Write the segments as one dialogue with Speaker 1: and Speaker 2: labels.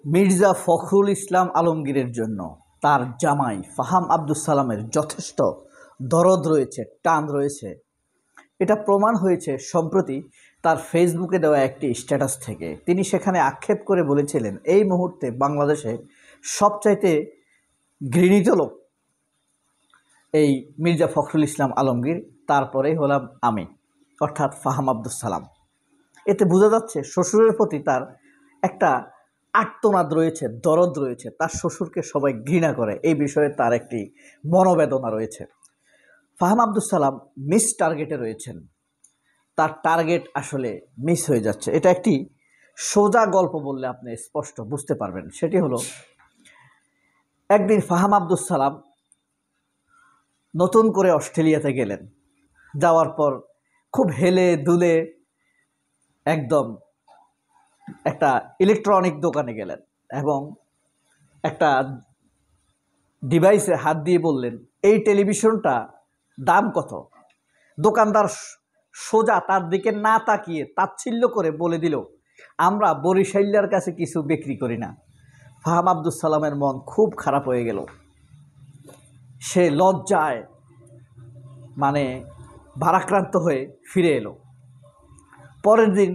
Speaker 1: মির্জা ফখরুল ইসলাম আলমগীরের জন্য তার জামাই ফাহাম আব্দুস সালামের যথেষ্ট দরদ রয়েছে, টান রয়েছে। এটা প্রমাণ হয়েছে সম্প্রতি তার ফেসবুকে দেওয়া একটি স্ট্যাটাস থেকে। তিনি সেখানে আক্ষেপ করে বলেছিলেন, এই মুহূর্তে বাংলাদেশে সবচাইতে ঘৃণিত লোক এই মির্জা ফখরুল ইসলাম আলমগীর, তারপরেই হলাম আমি, অর্থাৎ ফাহাম আব্দুস সালাম। এতে বোঝা যাচ্ছে শ্বশুরের প্রতি তার একটা আর্তনাদ রয়েছে, দরদ রয়েছে। তার শ্বশুরকে সবাই ঘৃণা করে, এই বিষয়ে তার একটি মনোবেদনা রয়েছে। ফাহাম আব্দুস সালাম মিস টার্গেটে রয়েছেন, তার টার্গেট আসলে মিস হয়ে যাচ্ছে। এটা একটি সোজা গল্প বললে আপনি স্পষ্ট বুঝতে পারবেন। সেটি হলো, একদিন ফাহাম আব্দুস সালাম নতুন করে অস্ট্রেলিয়াতে গেলেন। যাওয়ার পর খুব হেলে দুলে একদম একটা ইলেকট্রনিক দোকানে গেলেন এবং একটা ডিভাইসে হাত দিয়ে বললেন, এই টেলিভিশনটা দাম কত? দোকানদার সোজা তার দিকে না তাকিয়ে তাচ্ছিল্য করে বলে দিল, আমরা বরিশাইয়ার কাছে কিছু বিক্রি করি না। ফাহাম আব্দুস সালামের মন খুব খারাপ হয়ে গেল। সে লজ্জায় ভারাক্রান্ত হয়ে ফিরে এলো। পরের দিন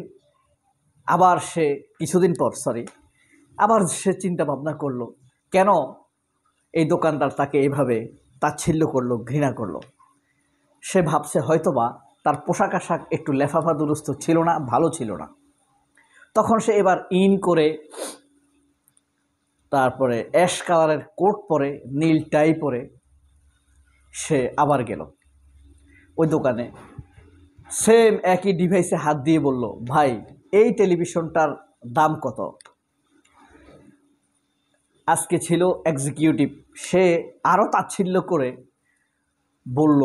Speaker 1: আবার সে আবার সে চিন্তা ভাবনা করলো, কেন এই দোকানদার তাকে এইভাবে তাচ্ছিল্য করলো, ঘৃণা করলো। সে ভাবছে হয়তোবা তার পোশাক আশাক একটু লেফাফা দুরুস্ত ছিল না, ভালো ছিল না। তখন সে এবার ইন করে, তারপরে অ্যাশ কালারের কোট পরে, নীল টাই পরে সে আবার গেল ওই দোকানে। সেম একই ডিভাইসে হাত দিয়ে বলল, ভাই এই টেলিভিশনটার দাম কত? আজকে ছিল এক্সিকিউটিভ, সে আরও তাচ্ছিল্য করে বলল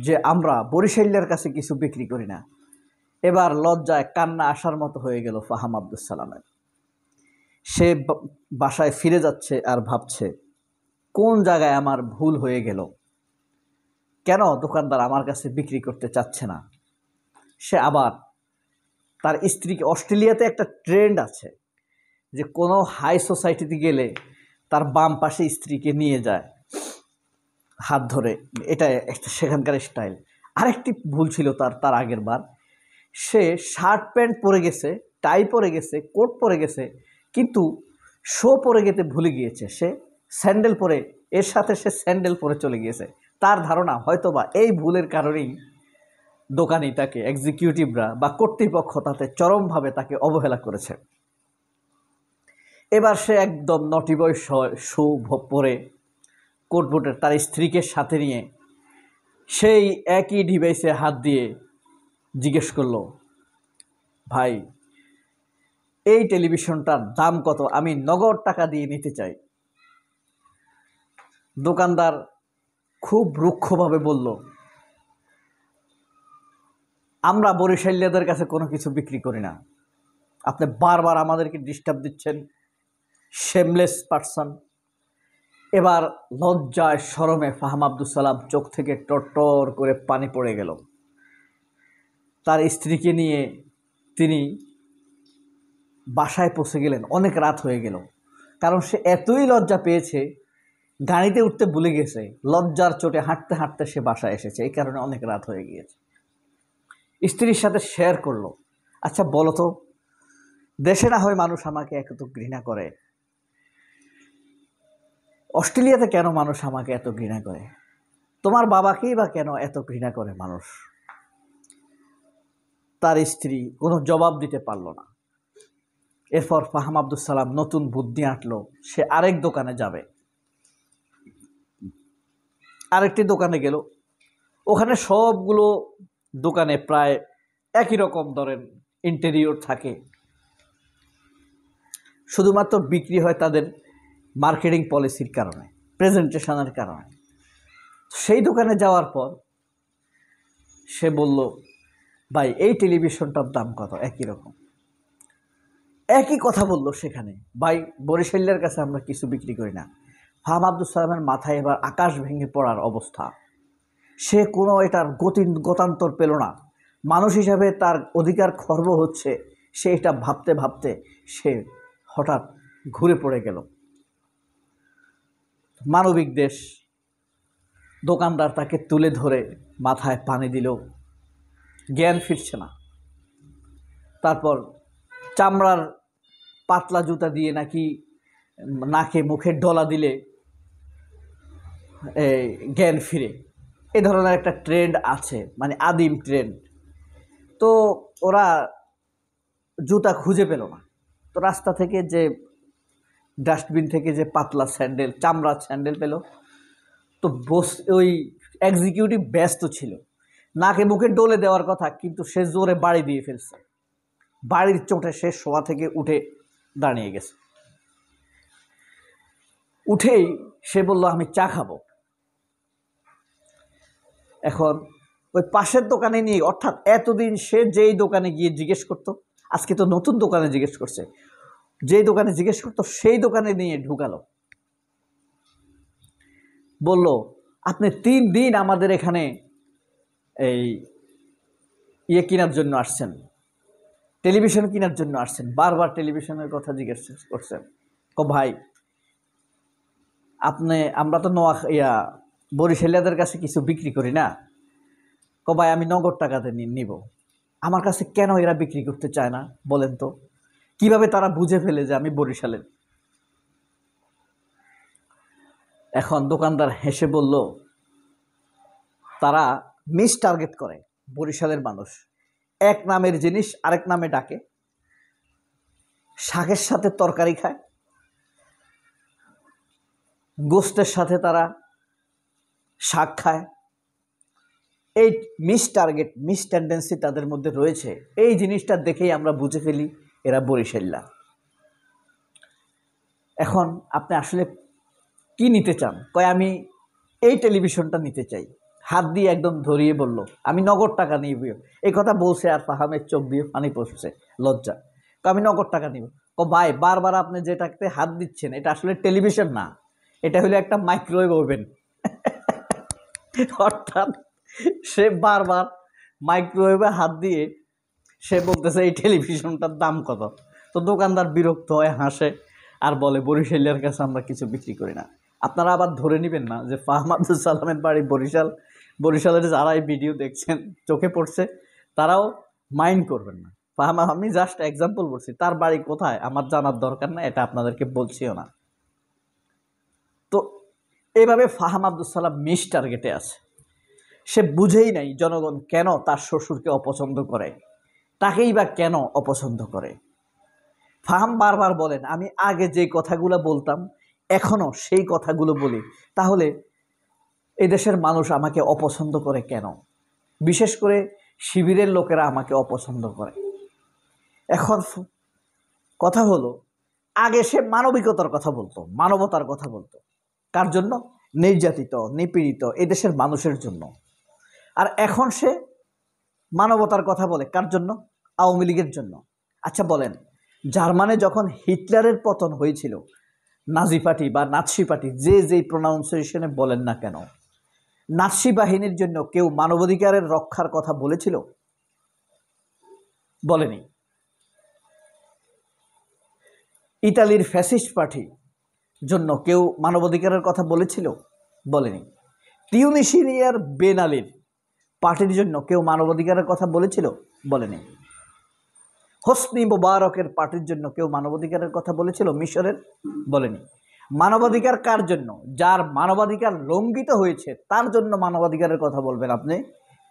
Speaker 1: যে আমরা বরিশাইয়ার কাছে কিছু বিক্রি করি না। এবার লজ্জায় কান্না আসার মতো হয়ে গেল ফাহাম আব্দুস সালামের। সে বাসায় ফিরে যাচ্ছে আর ভাবছে, কোন জায়গায় আমার ভুল হয়ে গেল, কেন দোকানদার আমার কাছে বিক্রি করতে চাচ্ছে না। সে আবার তার স্ত্রীকে, অস্ট্রেলিয়াতে একটা ট্রেন্ড আছে যে কোনো হাই সোসাইটিতে গেলে তার বাম পাশে স্ত্রীকে নিয়ে যায় হাত ধরে, এটা একটা সেখানকার স্টাইল। আরেকটি ভুল ছিল তার আগের বার, সে শার্ট প্যান্ট পরে গেছে, টাই পরে গেছে, কোট পরে গেছে, কিন্তু শো পরে যেতে ভুলে গিয়েছে। সে স্যান্ডেল পরে, এর সাথে সে স্যান্ডেল পরে চলে গিয়েছে। তার ধারণা হয়তোবা এই ভুলের কারণেই দোকানি তাকে, এক্সিকিউটিভরা বা কর্তৃপক্ষ তাতে চরমভাবে তাকে অবহেলা করেছে। এবার সে একদম নটি বয় শু পরে, কোট বুটের, তার স্ত্রীকে সাথে নিয়ে সেই একই ডিভাইসে হাত দিয়ে জিজ্ঞেস করলো, ভাই এই টেলিভিশনটার দাম কত? আমি নগদ টাকা দিয়ে নিতে চাই। দোকানদার খুব রুক্ষভাবে বলল, আমরা বরিশাইয়াদের কাছে কোনো কিছু বিক্রি করি না, আপনি বারবার আমাদেরকে ডিস্টার্ব দিচ্ছেন, শেমলেস পারসন। এবার লজ্জায় শরমে ফাহাম আব্দুস সালাম চোখ থেকে টরটর করে পানি পড়ে গেল। তার স্ত্রীকে নিয়ে তিনি বাসায় পৌঁছে গেলেন, অনেক রাত হয়ে গেল। কারণ সে এতই লজ্জা পেয়েছে, গাড়িতে উঠতে ভুলে গেছে, লজ্জার চোটে হাঁটতে হাঁটতে সে বাসায় এসেছে, এই কারণে অনেক রাত হয়ে গিয়েছে। স্ত্রীর সাথে শেয়ার করলো, আচ্ছা বলো তো, দেশে না হয় মানুষ আমাকে এত ঘৃণা করে, অস্ট্রেলিয়াতে কেন মানুষ আমাকে এত ঘৃণা করে? তোমার বাবাকেই বা কেন এত ঘৃণা করে মানুষ? তার স্ত্রী কোনো জবাব দিতে পারল না। এরপর ফাহাম আব্দুস সালাম নতুন বুদ্ধি আঁটলো, সে আরেক দোকানে যাবে। আরেকটি দোকানে গেল, ওখানে সবগুলো দোকানে প্রায় একই রকম ধরেন ইন্টেরিয়র থাকে, শুধুমাত্র বিক্রি হয় তাদের মার্কেটিং পলিসির কারণে, প্রেজেন্টেশনের কারণে। সেই দোকানে যাওয়ার পর সে বলল, ভাই এই টেলিভিশনটার দাম কত? একই রকম, একই কথা বলল সেখানে, ভাই বরিশাইয়ার কাছে আমরা কিছু বিক্রি করি না। ফাহাম আব্দুস সালামের মাথায় এবার আকাশ ভেঙে পড়ার অবস্থা। সে কোনো এটার গতান্তর পেল না। মানুষ হিসাবে তার অধিকার খর্ব হচ্ছে, সে এটা ভাবতে ভাবতে সে হঠাৎ ঘুরে পড়ে গেল। মানবিক দেশ, দোকানদার তাকে তুলে ধরে মাথায় পানি দিল, জ্ঞান ফিরছে না। তারপর চামড়ার পাতলা জুতা দিয়ে নাকি নাকে মুখে ডলা দিলে জ্ঞান ফিরে, এ ধরনের একটা ট্রেন্ড আছে, মানে আদিম ট্রেন্ড। তো ওরা জুতা খুঁজে পেল না, তো রাস্তা থেকে যে ডাস্টবিন থেকে যে পাতলা স্যান্ডেল, চামড়ার স্যান্ডেল পেল। তো ওই এক্সিকিউটিভ ব্যস্ত ছিল, নাকে মুখে ডলে দেওয়ার কথা, কিন্তু সে জোরে বাড়ি দিয়ে ফেলছে। বাড়ির চোটে সে শোয়া থেকে উঠে দাঁড়িয়ে গেছে। উঠেই সে বলল, আমি চা খাবো। এখন ওই পাশের দোকানে নিয়ে, অর্থাৎ এতদিন সে যেই দোকানে গিয়ে জিজ্ঞেস করতো, আজকে তো নতুন দোকানে জিজ্ঞেস করছে, যেই দোকানে জিজ্ঞেস করতো সেই দোকানে নিয়ে ঢুকালো। বলল, আপনি 3 দিন আমাদের এখানে এই কেনার জন্য আসছেন, টেলিভিশন কেনার জন্য আসছেন, বারবার টেলিভিশনের কথা জিজ্ঞেস করছেন। ভাই আমরা তো বরিশালিয়াদের কাছে কিছু বিক্রি করি না। ভাই আমি নগদ টাকাতে নিব। আমার কাছে কেন এরা বিক্রি করতে চায় না বলেন তো? কিভাবে তারা বুঝে ফেলে যে আমি বরিশালের? এখন দোকানদার হেসে বলল, তারা মিস টার্গেট করে। বরিশালের মানুষ এক নামের জিনিস আরেক নামে ডাকে, শাকের সাথে তরকারি খায়, গোস্তের সাথে তারা শাক খায়। এই মিস টার্গেট, মিস টেন্ডেন্সি তাদের মধ্যে রয়েছে। এই জিনিসটা দেখেই আমরা বুঝে ফেলি এরা বরিশাল্লা। এখন আপনি আসলে কি নিতে চান? কয় আমি এই টেলিভিশনটা নিতে চাই। হাত দিয়ে একদম ধরিয়ে বলল, আমি নগদ টাকা নিব। এই কথা বলছে আর ফাহামের চোখ দিয়ে পানি পড়ছে লজ্জা। আমি নগদ টাকা নিব। ভাই বারবার আপনি যেটাতে হাত দিচ্ছেন এটা আসলে টেলিভিশন না, এটা হলো একটা মাইক্রোওয়েভ ওভেন। অর্থাৎ সে বারবার মাইক্রোওয়েভে হাত দিয়ে সে বলতেছে এই টেলিভিশনটার দাম কত। তো দোকানদার বিরক্ত হয়, হাসে আর বলে, বরিশালের কাছে আমরা কিছু বিক্রি করি না। আপনারা আবার ধরে নেবেন না যে ফাহাম আব্দুল সালামের বাড়ি বরিশাল। বরিশালের যারা এই ভিডিও দেখছেন, চোখে পড়ছে, তারাও মাইন্ড করবেন না। ফাহাম, আমি জাস্ট এক্সাম্পল বলছি, তার বাড়ি কোথায় আমার জানার দরকার না, এটা আপনাদেরকে বলছিও না। তো এইভাবে ফাহাম আব্দুল সালাম মিস টার্গেটে আছে। সে বুঝেই নাই জনগণ কেন তার শ্বশুরকে অপছন্দ করে, তাকেই বা কেন অপছন্দ করে। ফাহাম বারবার বলেন, আমি আগে যে কথাগুলো বলতাম এখনও সেই কথাগুলো বলি, তাহলে এই দেশের মানুষ আমাকে অপছন্দ করে কেন? বিশেষ করে শিবিরের লোকেরা আমাকে অপছন্দ করে। এখন কথা হলো, আগে সে মানবিকতার কথা বলতো, মানবতার কথা বলতো। কার জন্য? নির্যাতিত, নিপীড়িত এই দেশের মানুষের জন্য। আর এখন সে মানবতার কথা বলে কার জন্য? আওয়ামী লীগের জন্য। আচ্ছা বলেন, জার্মানে যখন হিটলারের পতন হয়েছিল, নাজি পার্টি বা নাৎসি পার্টি, যেই প্রোনাউন্সিয়েশনে বলেন না কেন, নাৎসি বাহিনীর জন্য কেউ মানবাধিকারের রক্ষার কথা বলেছিল? বলেনি। ইতালির ফ্যাসিস্ট পার্টি জন্য কেউ মানবাধিকারের কথা বলেছিল? বলেনি। তিউনিসিয়ার বেন আলীর পার্টির জন্য কেউ মানবাধিকারের কথা বলেছিল? বলেনি। হোসনি মোবারকের পার্টির জন্য কেউ মানবাধিকারের কথা বলেছিল মিশরের? বলেনি। মানবাধিকার কার জন্য? যার মানবাধিকার লঙ্ঘিত হয়েছে তার জন্য মানবাধিকারের কথা বলবেন আপনি,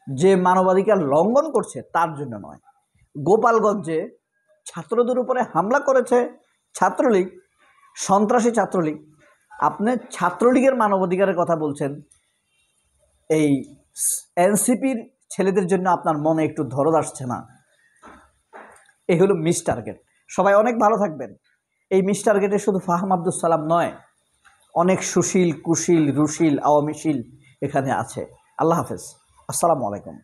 Speaker 1: যে মানবাধিকার লঙ্ঘন করছে তার জন্য নয়। গোপালগঞ্জে ছাত্রদের উপরে হামলা করেছে ছাত্রলীগ, সন্ত্রাসী ছাত্রলীগ, আপনি ছাত্রলীগের মানবাধিকারের কথা বলছেন। এই এনসিপির ছেলেদের জন্য আপনার মনে একটু দরদ আসছে না? এই হলো মিস টার্গেট। সবাই অনেক ভালো থাকবেন। এই মিস টার্গেটে শুধু ফাহাম আব্দুল সালাম নয়, অনেক সুশীল, কুশীল, রুশীল, আওয়ামীশীল এখানে আছে। আল্লাহ হাফেজ, আসসালামু আলাইকুম।